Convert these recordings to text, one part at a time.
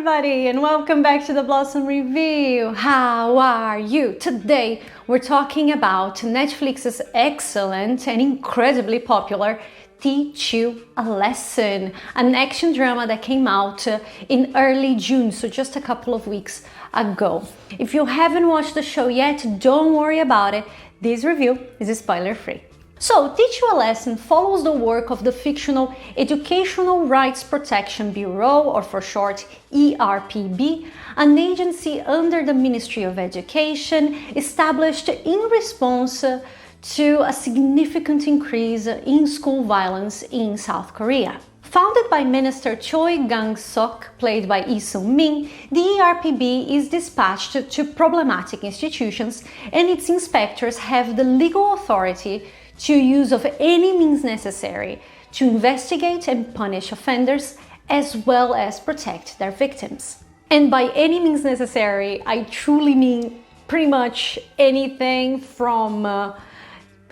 everybody, and welcome back to the Blossom Review. How are you? Today we're talking about Netflix's excellent and incredibly popular Teach You a Lesson, an action drama that came out in early June, so just a couple of weeks ago. If you haven't watched the show yet, don't worry about it. This review is spoiler-free. So, Teach-You a Lesson follows the work of the fictional Educational Rights Protection Bureau, or for short ERPB, an agency under the Ministry of Education established in response to a significant increase in school violence in South Korea. Founded by Minister Choi Gang-sok, played by Lee Sung-min, the ERPB is dispatched to problematic institutions, and its inspectors have the legal authority to use of any means necessary to investigate and punish offenders, as well as protect their victims. And by any means necessary, I truly mean pretty much anything from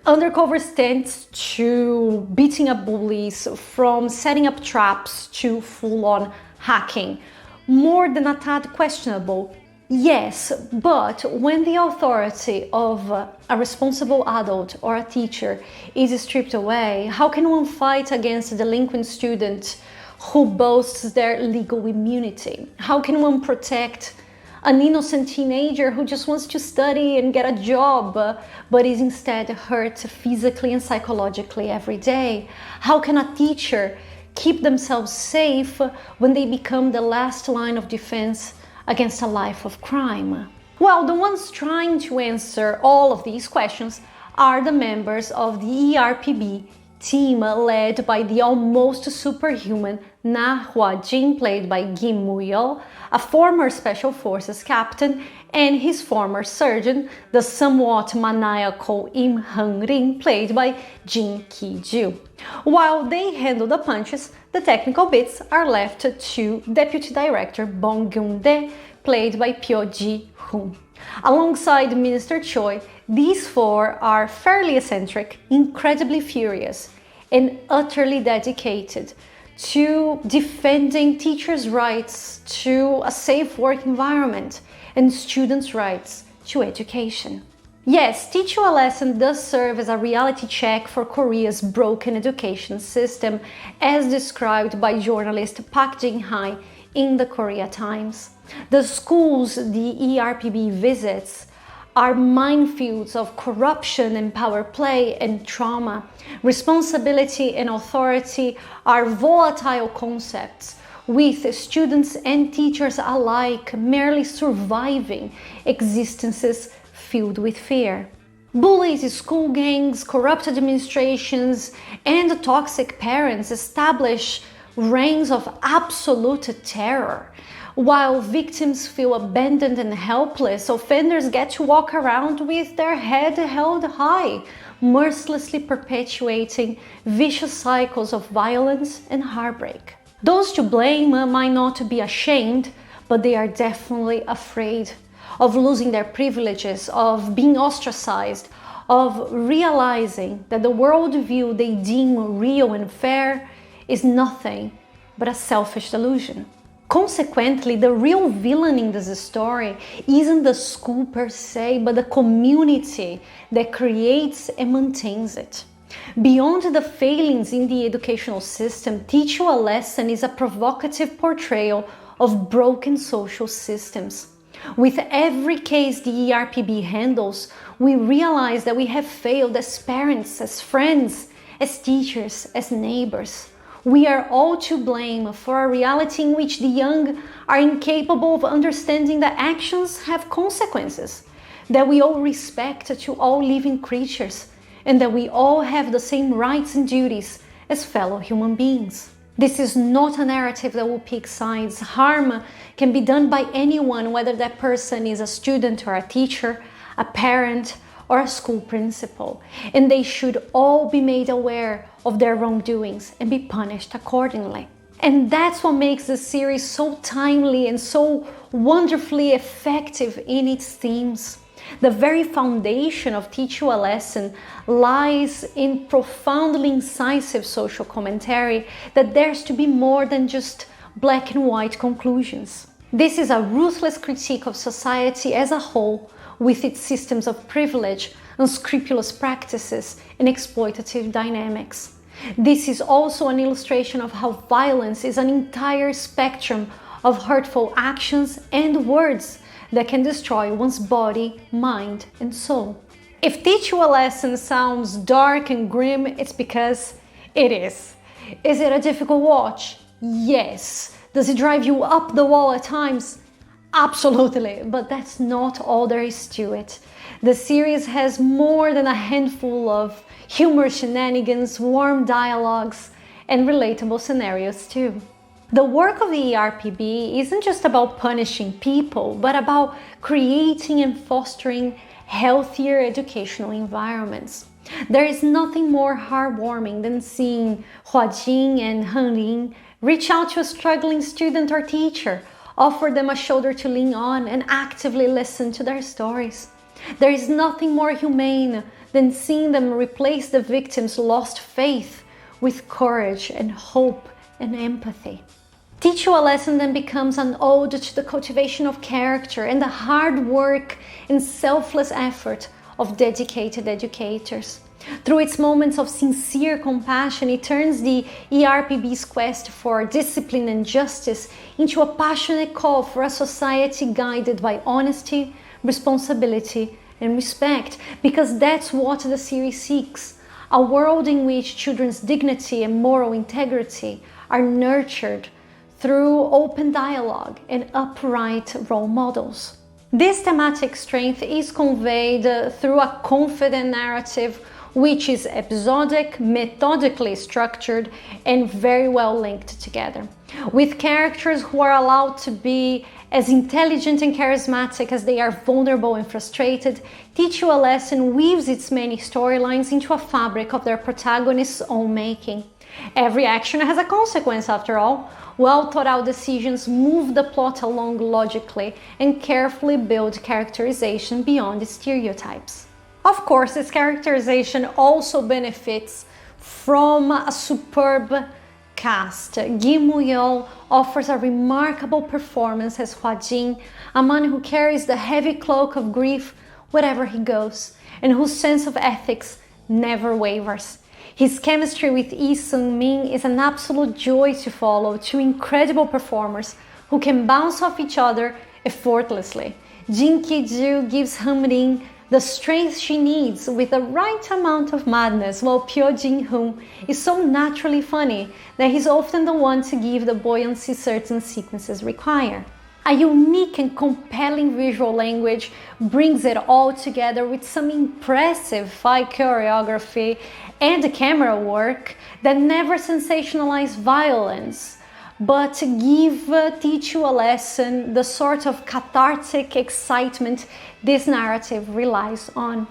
undercover stunts to beating up bullies, from setting up traps to full-on hacking. More than a tad questionable, yes, but when the authority of a responsible adult or a teacher is stripped away, how can one fight against a delinquent student who boasts their legal immunity? How can one protect an innocent teenager who just wants to study and get a job, but is instead hurt physically and psychologically every day? How can a teacher keep themselves safe when they become the last line of defense against a life of crime? Well, the ones trying to answer all of these questions are the members of the ERPB team led by the almost superhuman Na Hwa-jin, played by Mu-yeol, a former Special Forces captain, and his former surgeon, the somewhat maniacal Im Han-rin, played by Ki-joo. While they handle the punches, the technical bits are left to Deputy Director Bong Gyun-dae, played by Pyo Ji-hoon. Alongside Minister Choi, these four are fairly eccentric, incredibly furious, and utterly dedicated to defending teachers' rights to a safe work environment and students' rights to education. Yes, Teach-You a Lesson does serve as a reality check for Korea's broken education system, as described by journalist Park Jin-hai in the Korea Times. The schools the ERPB visits are minefields of corruption and power play and trauma. Responsibility and authority are volatile concepts, with students and teachers alike merely surviving existences filled with fear. Bullies, school gangs, corrupt administrations, and toxic parents establish reigns of absolute terror. While victims feel abandoned and helpless, offenders get to walk around with their head held high, mercilessly perpetuating vicious cycles of violence and heartbreak. Those to blame might not be ashamed, but they are definitely afraid of losing their privileges, of being ostracized, of realizing that the worldview they deem real and fair is nothing but a selfish delusion. Consequently, the real villain in this story isn't the school per se, but the community that creates and maintains it. Beyond the failings in the educational system, Teach-You a Lesson is a provocative portrayal of broken social systems. With every case the ERPB handles, we realize that we have failed as parents, as friends, as teachers, as neighbors. We are all to blame for a reality in which the young are incapable of understanding that actions have consequences, that we owe respect to all living creatures, and that we all have the same rights and duties as fellow human beings. This is not a narrative that will pick sides. Harm can be done by anyone, whether that person is a student or a teacher, a parent, or a school principal, and they should all be made aware of their wrongdoings and be punished accordingly. And that's what makes this series so timely and so wonderfully effective in its themes. The very foundation of Teach-You a Lesson lies in profoundly incisive social commentary that dares to be more than just black and white conclusions. This is a ruthless critique of society as a whole, with its systems of privilege, unscrupulous practices, and exploitative dynamics. This is also an illustration of how violence is an entire spectrum of hurtful actions and words that can destroy one's body, mind, and soul. If Teach You a Lesson sounds dark and grim, it's because it is. Is it a difficult watch? Yes. Does it drive you up the wall at times? Absolutely, but that's not all there is to it. The series has more than a handful of humorous shenanigans, warm dialogues, and relatable scenarios too. The work of the ERPB isn't just about punishing people, but about creating and fostering healthier educational environments. There is nothing more heartwarming than seeing Hua-jin and Han-ling reach out to a struggling student or teacher, offer them a shoulder to lean on, and actively listen to their stories. There is nothing more humane than seeing them replace the victim's lost faith with courage and hope and empathy. Teach You a Lesson then becomes an ode to the cultivation of character and the hard work and selfless effort of dedicated educators. Through its moments of sincere compassion, it turns the ERPB's quest for discipline and justice into a passionate call for a society guided by honesty, responsibility, and respect, because that's what the series seeks. A world in which children's dignity and moral integrity are nurtured through open dialogue and upright role models. This thematic strength is conveyed through a confident narrative which is episodic, methodically structured, and very well linked together, with characters who are allowed to be as intelligent and charismatic as they are vulnerable and frustrated. Teach You a Lesson weaves its many storylines into a fabric of their protagonists' own making. Every action has a consequence, after all. Well thought out decisions move the plot along logically and carefully build characterization beyond the stereotypes. Of course, this characterization also benefits from a superb cast. Mu-yeol offers a remarkable performance as Hua-jin, a man who carries the heavy cloak of grief wherever he goes, and whose sense of ethics never wavers. His chemistry with Lee Sung-min is an absolute joy to follow, two incredible performers who can bounce off each other effortlessly. Ki-joo gives Han-ring the strength she needs with the right amount of madness, while Jin-hoon is so naturally funny that he's often the one to give the buoyancy certain sequences require. A unique and compelling visual language brings it all together with some impressive fight choreography and camera work that never sensationalize violence, but give Teach You a Lesson the sort of cathartic excitement this narrative relies on.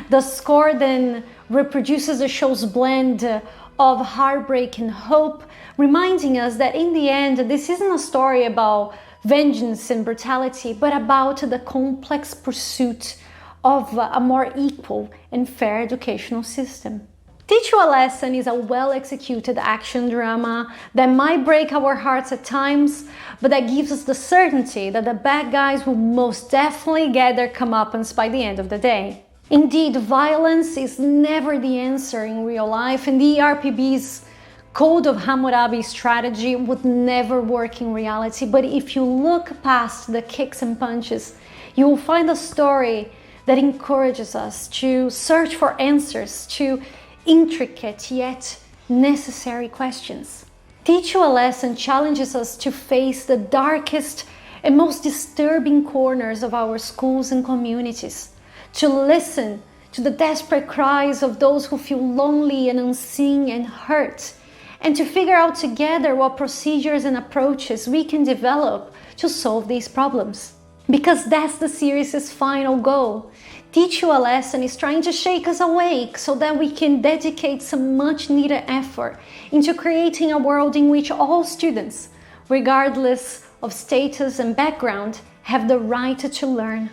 The score then reproduces the show's blend of heartbreak and hope, reminding us that in the end, this isn't a story about vengeance and brutality, but about the complex pursuit of a more equal and fair educational system. Teach You a Lesson is a well-executed action drama that might break our hearts at times, but that gives us the certainty that the bad guys will most definitely get their comeuppance by the end of the day. Indeed, violence is never the answer in real life, and the ERPB's Code of Hammurabi strategy would never work in reality. But if you look past the kicks and punches, you will find a story that encourages us to search for answers to intricate yet necessary questions. Teach You a Lesson challenges us to face the darkest and most disturbing corners of our schools and communities, to listen to the desperate cries of those who feel lonely and unseen and hurt, and to figure out together what procedures and approaches we can develop to solve these problems. Because that's the series' final goal. Teach You a Lesson is trying to shake us awake so that we can dedicate some much needed effort into creating a world in which all students, regardless of status and background, have the right to learn,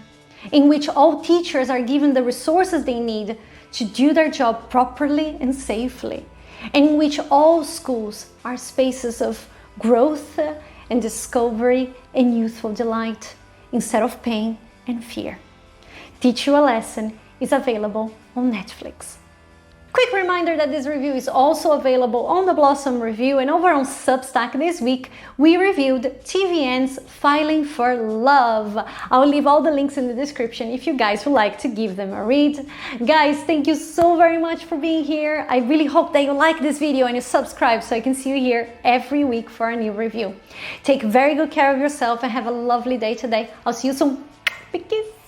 in which all teachers are given the resources they need to do their job properly and safely, and in which all schools are spaces of growth and discovery and youthful delight instead of pain and fear. Teach You a Lesson is available on Netflix. Quick reminder that this review is also available on the Blossom Review, and over on Substack this week we reviewed TVN's Filing for Love. I'll leave all the links in the description if you guys would like to give them a read. Guys, thank you so very much for being here. I really hope that you like this video and you subscribe so I can see you here every week for a new review. Take very good care of yourself and have a lovely day today. I'll see you soon. Big kiss.